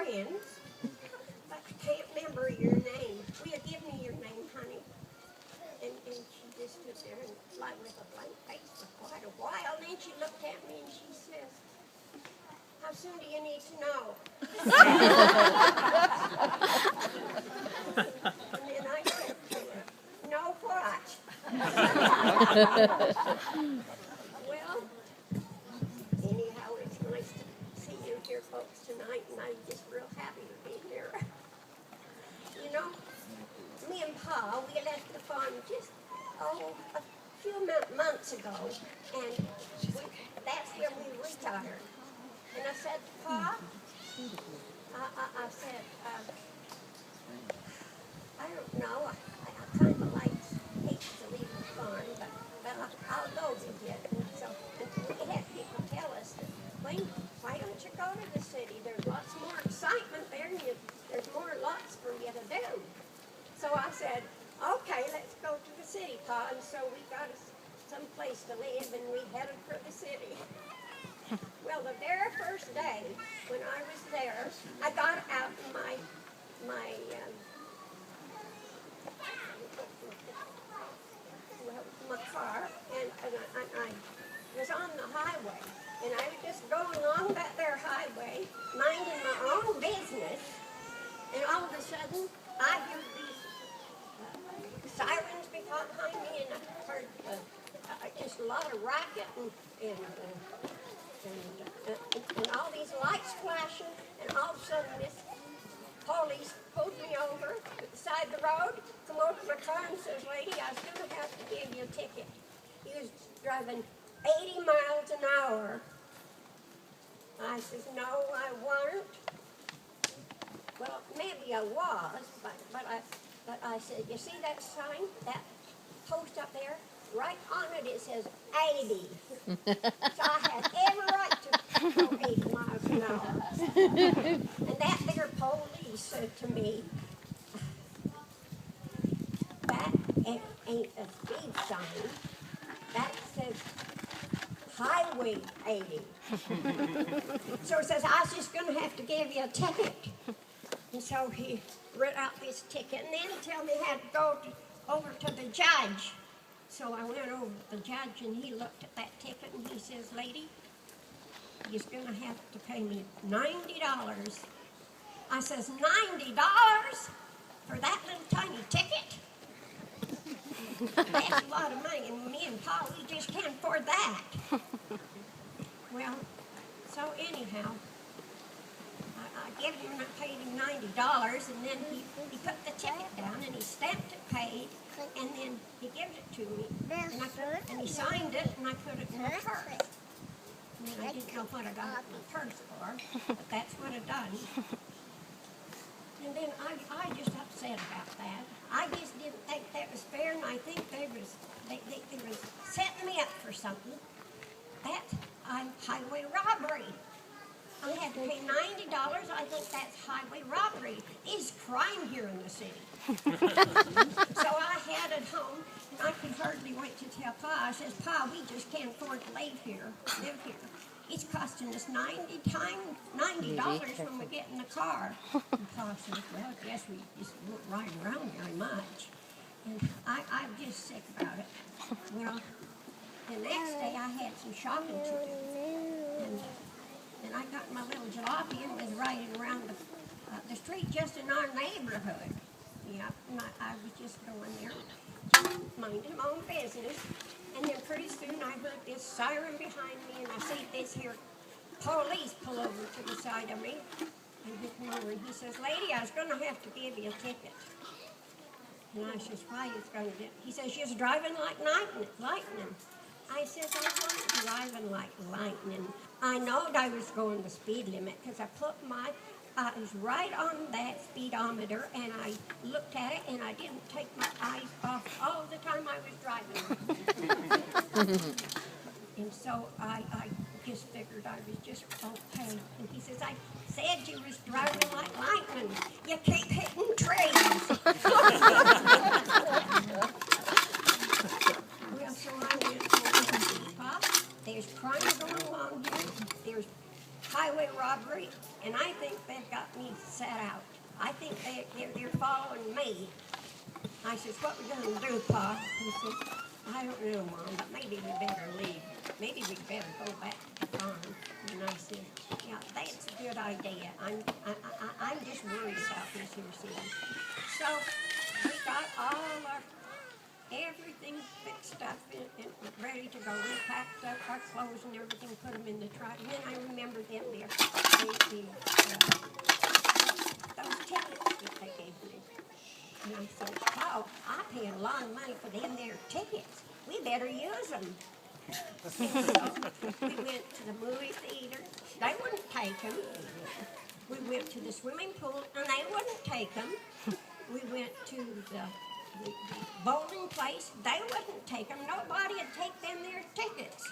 friends, but I can't remember your name. Will you give me your name, honey? And she just stood there and like with a blank face for quite a while. And then she looked at me and she says, how soon do you need to know? And then I said to her, know what? Well, anyhow, it's nice to see you here folks tonight, and I'm just real happy to be here. You know, me and Pa, we left the farm just, a few months ago, and that's when we retired. And I said, Pa, I said, I don't know, I kind of hate to leave the farm, but I'll go with you. And so we had people tell us that, Wayne, why don't you go to the city? There's lots more excitement there, and there's lots for you to do. So I said, okay, let's go to the city, Pa. And so we got us some place to live, and we headed for the city. Well, the very first day when I was there, I got out in my car, and I was on the highway, and I was just going along that there highway, minding my own business, and all of a sudden, I heard these sirens behind me, and I heard just a lot of racket and all these lights flashing, and all of a sudden this police pulled me over to the side of the road, come over to my car and says, lady, I was going to have to give you a ticket. He was driving 80 miles an hour. I says, no, I weren't. Well, maybe I was, but I said, you see that sign, that post up there? Right on it says 80. So I had every right to go 80 miles an hour. And that there police said to me, that ain't a speed sign. That says Highway 80. So he says, I was just going to have to give you a ticket. And so he wrote out this ticket, and then he told me I had to go over to the judge. So I went over to the judge, and he looked at that ticket, and he says, lady, you're going to have to pay me $90. I says, $90 for that little tiny ticket? That's a lot of money, and me and Pa, we just can't afford that. Well, so anyhow, I gave him, paid him $90, and then he put the ticket down, and he stamped it paid, and then he gave it to me, and he signed it, and I put it in my purse. And I didn't know what I got it in my purse for, but that's what I done. And then I just upset about that. I just didn't think that was fair, and I think they was setting me up for something. That's highway robbery. I had to pay $90. I think that's highway robbery. It's crime here in the city. So I headed home, and I could hardly wait to tell Pa. I says, Pa, we just can't afford to live here. It's costing us $90 when we get in the car. And Pa says, well, I guess we just won't ride around very much. And I'm just sick about it. Well, the next day I had some shopping to do. And I got my little jalopy and was riding around the street just in our neighborhood. Yeah, and I was just going there, just minding my own business. And then pretty soon I heard this siren behind me, and I see this here police pull over to the side of me. And he come over and he says, lady, I was going to have to give you a ticket. And I says, why you going to do it? He says, you're driving like lightning. I says, I wasn't driving like lightning. I knowed I was going the speed limit because I put my eyes right on that speedometer, and I looked at it, and I didn't take my eyes off all the time I was driving. And so I just figured I was just okay. And he says, I said you was driving like lightning. You keep hitting trees. Well, so I went to Pop. There's crime going on here. There's highway robbery, and I think they've got me sat out. I think they're following me. I says, what we gonna do, Pa? He says, I don't know, Mom, but maybe we better leave. Maybe we better go back to the farm. And I said, yeah, that's a good idea. I'm just worried about this here city. So we got all everything fixed up and ready to go. We packed up our clothes and everything, put them in the truck. And then I remembered them there, those tickets that they gave me. And I said, oh, I paid a lot of money for them there tickets. We better use them. So we went to the movie theater. They wouldn't take them. We went to the swimming pool, and they wouldn't take them. We went to the bowling place. They wouldn't take them. Nobody would take them their tickets.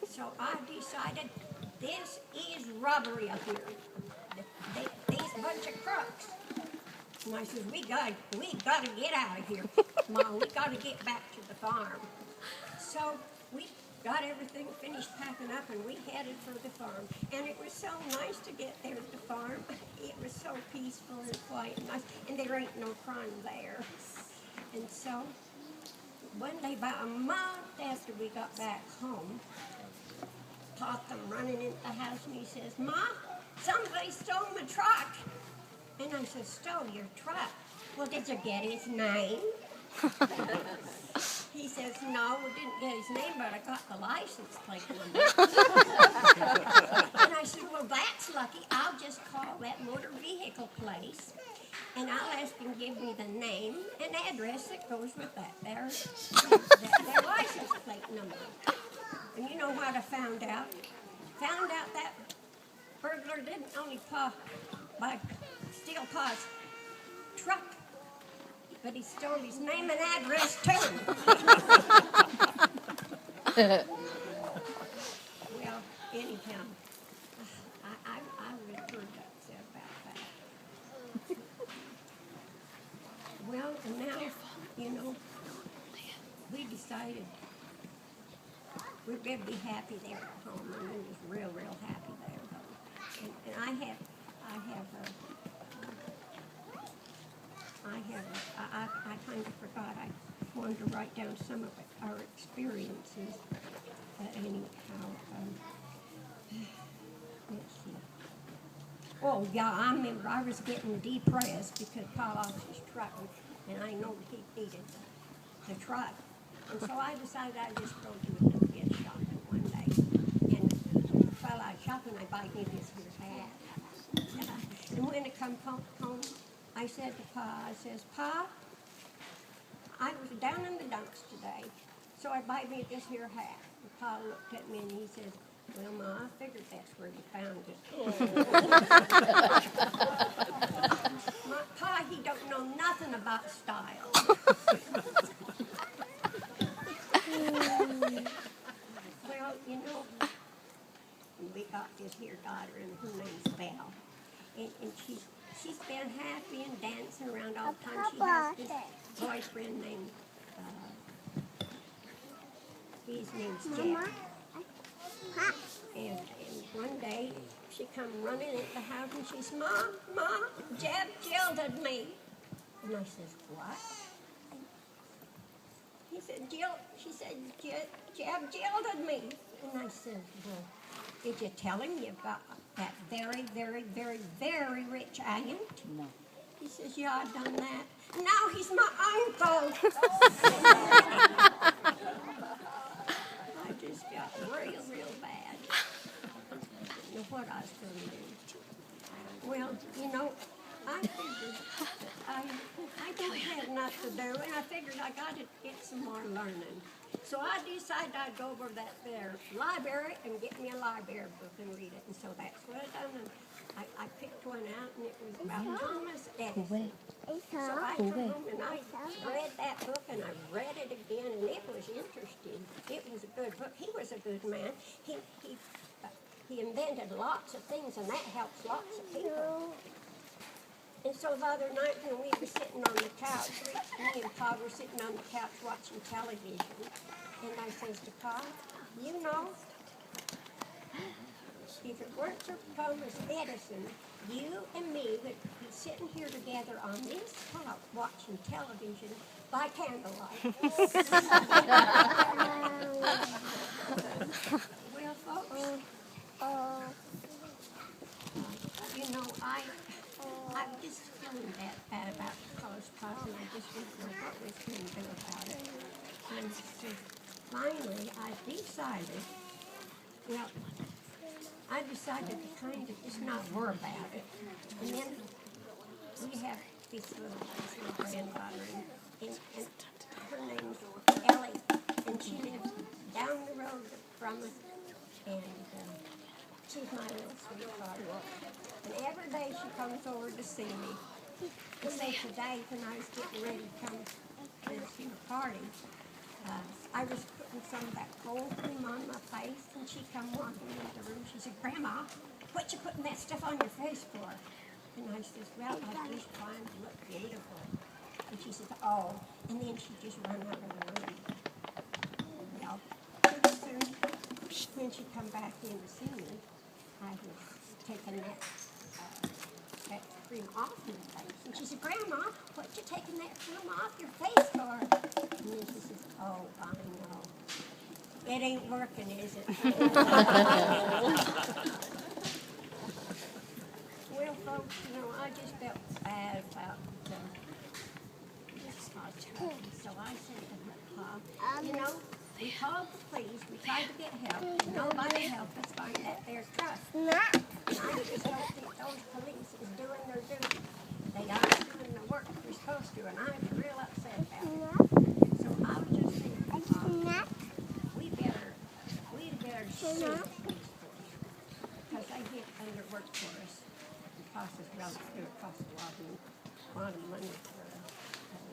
So I decided this is robbery up here. These bunch of crooks. And I said, we got to get out of here, Mom. We got to get back to the farm. So we got everything finished packing up, and we headed for the farm. And it was so nice to get there at the farm. It was so peaceful and quiet and nice, and there ain't no crime there. And so one day, about a month after we got back home, Pa come running into the house, and he says, Ma, somebody stole my truck. And I said, stole your truck? Well, did you get his name? He says, no, we didn't get his name, but I got the license plate number. And I said, well, that's lucky. I'll just call that motor vehicle place, and I'll ask them to give me the name and address that goes with their license plate number. And you know what I found out? Found out that burglar didn't only steal Pa's truck, but he stole his name and address too. Well, anyhow, I was pretty upset about that. Well, and now, you know, we decided we're going to be happy there at home, and we was real, real happy there. And I kind of forgot. I wanted to write down some of our experiences. Anyhow, let's see. Oh, yeah, I remember I was getting depressed because Pa lost his truck, and I know he needed the truck. And so I decided I'd just go do a little bit of shopping one day. And while I was shopping, I bought me this here hat. And when I come home, I said to Pa, I says, Pa, I was down in the dumps today, so I bought me this here hat. And Pa looked at me and he says, well, Ma, I figured that's where you found it. My Pa, he don't know nothing about style. Well, you know, we got this here daughter, and her name's Belle. And she's been happy and dancing around all the time. She has this boyfriend named, his name's Jeff. And one day, she come running into the house, and she says, Mom, Jeff jilted me. And I says, what? She said, Jeff jilted me. And I said, well, did you tell him you got that very, very, very, very rich aunt? No. He says, yeah, I've done that. Now he's my uncle. I just got real bad. I didn't know what I was going to do. Well, you know, I figured I don't have enough to do, and I figured I got to get some more learning. So I decided I'd go over that there library and get me a library book and read it. And so that's what I done. And I picked one out, and it was about Thomas Edison. So I took home and I read that book, and I read it again, and it was interesting. It was a good book. He was a good man. He invented lots of things, and that helps lots of people. And so the other night when we were sitting on the couch, me and Pa were sitting on the couch watching television, and I says to Pa, you know, if it weren't for Thomas Edison, you and me would be sitting here together on this couch watching television by candlelight. Well, folks, you know, I'm just feeling bad about the college class, and I just didn't know what we can do about it. And so finally, I decided to kind of just not worry about it. And then we have this little granddaughter, and her name's Ellie, and she lives down the road from us, and she's my little sweetheart. And every day she comes over to see me. And say today, when I was getting ready to come to the party, I was putting some of that cold cream on my face, and she come walking into the room. She said, "Grandma, what you putting that stuff on your face for?" And I says, "Well, I'm just trying to look beautiful." And she says, "Oh," and then she just run out of the room. Well, pretty soon, when she come back in to see me, I was taking that cream off my face. And she said, "Grandma, what you taking that cream off your face for?" And then she says, "Oh, I know. It ain't working, is it?" Well, folks, you know, I just felt bad about this hot tub. So I said to her, "Pa, you know, we called the police, we tried to get help, and nobody helped us find that there truck. And I just don't think those police is doing their duty. They aren't doing the work they're supposed to, and I'm real upset about it. So I was just thinking, we better sue the police force, because they get underwork for us. It costs us, well, it's going to cost a lot of money for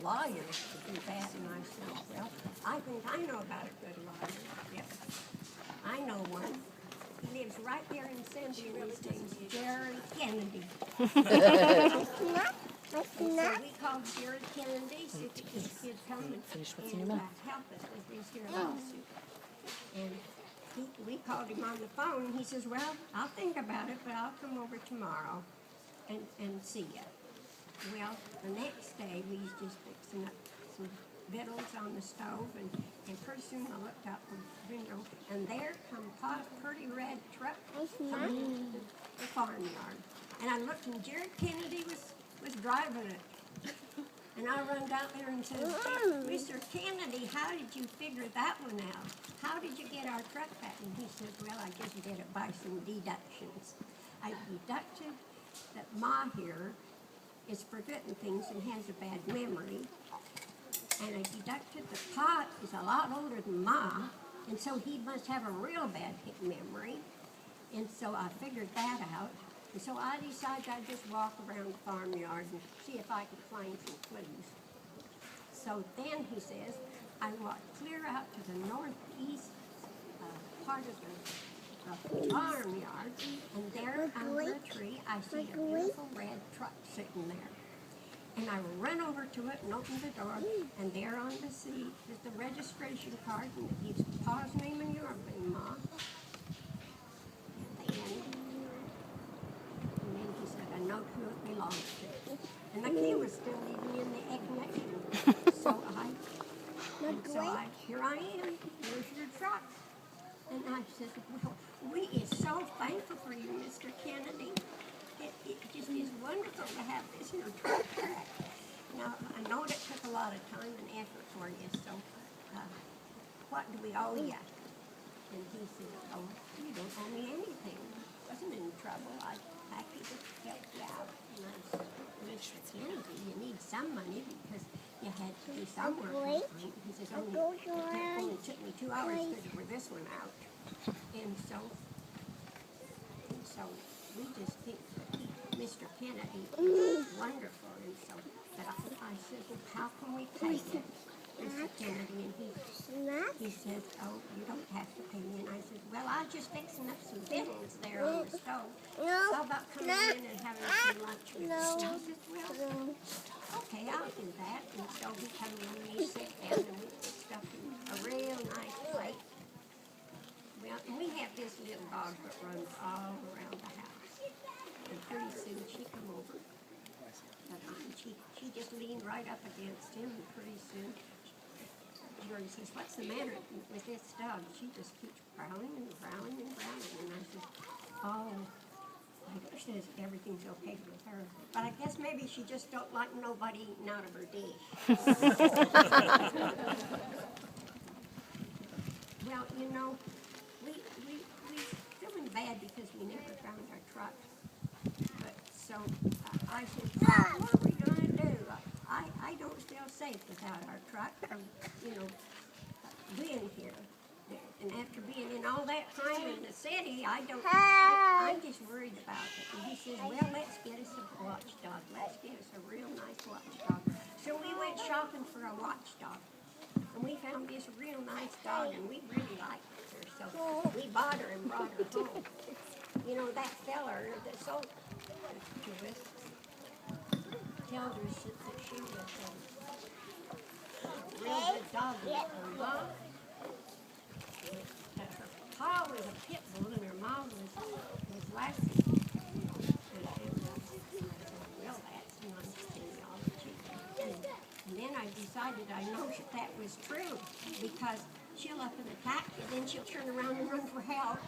lawyers to do that." And I said, "Well, I think I know about a good lawyer. Yep. I know one. He lives right there in Cindy, and his name's Jerry Kennedy." And so we called Jerry Kennedy, see if he could come and help us with this here lawsuit. And we called him on the phone, and he says, "Well, I'll think about it, but I'll come over tomorrow and see you." Well, the next day, we was just fixing up some victuals on the stove, and pretty soon I looked out the window, and there come Pa's pretty red truck coming to the farmyard. And I looked, and Jared Kennedy was driving it. And I run out there and said, "Mr. Kennedy, how did you figure that one out? How did you get our truck back?" And he says, "Well, I just did it by some deductions. I deducted that Ma here is forgetting things and has a bad memory. And I deducted that Pa is a lot older than Ma, and so he must have a real bad memory. And so I figured that out. And so I decided I'd just walk around the farmyard and see if I could find some clues." So then he says, I walked clear out to the northeast part of the farmyard, and there under a tree I see a beautiful red truck sitting there. And I run over to it and open the door, and there on the seat is the registration card, and it gives Pa's name and your name, Ma. And then he said, "I know who it belongs to." And the key was still even in the ignition. So here I am, here's your truck. And I said, "Well, we is so thankful for you, Mr. Kennedy. It just is wonderful to have this in your truck back." Now, I know it took a lot of time and effort for you, so what do we owe you? And he said, "Oh, you don't owe me anything. I wasn't in trouble. I could just help you out." And I said, "Mr. Kennedy, you need some money because you had to do some work." He says, it only took me 2 hours to figure this one out. And so we just think that Mr. Kennedy is wonderful. And so but I said, "Well, how can we pay you, Mr. Kennedy?" And he says, "Oh, you don't have to pay me." And I said, "Well, I was just fixing up some victuals there on the stove. How about coming in and having some lunch with you?" And I said, "Well, okay, I'll do that." And so he comes in and he sits down and we fixed up a real nice plate. Well, and we have this little dog that runs all around the house. and pretty soon she come over. And she just leaned right up against him, and pretty soon George says, "What's the matter with this dog? She just keeps growling and growling and growling." And I said, "Oh, I wish that everything's okay with her. But I guess maybe she just don't like nobody eating out of her dish." Well, you know, we feeling bad because we never found our truck. But so I said, "Well, what are we going to do? I don't feel safe without our truck, being here. And after being in all that crime in the city, I'm just worried about it." And he says, "Well, let's get us a watchdog. Let's get us a real nice watchdog." So we went shopping for a watchdog. And we found this real nice dog, and we really liked her. So we bought her and brought her home. You know, that feller that sold her to us tells us that she was a real good dog with her mom. That her pa was a pit bull and her mom was Lassie. Well, that's nice thing, y'all. And then I decided I know that was true because she'll up and attack you, then she'll turn around and run for help.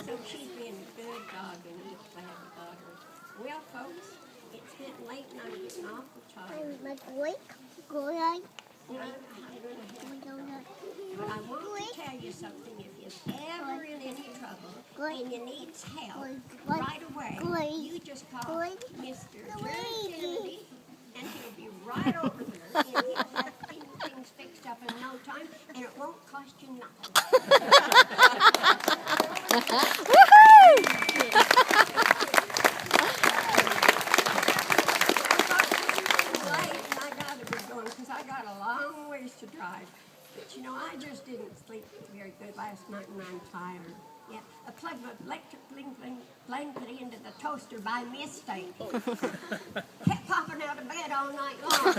So she's been a good dog, and we're glad about her. Well, folks, it's getting late and I'm getting awful tired. But I want to tell you something. If you're ever in any trouble and you need help right away, you just call Mr. Jerry Kennedy, and he'll be right over there, and he'll have things fixed up in no time, and it won't cost you nothing. I gotta be going because I got a long ways to drive. But you know, I just didn't sleep very good last night, and I'm tired. Yeah, I plugged my electric blanket into the toaster by mistake. Kept popping out of bed all night long.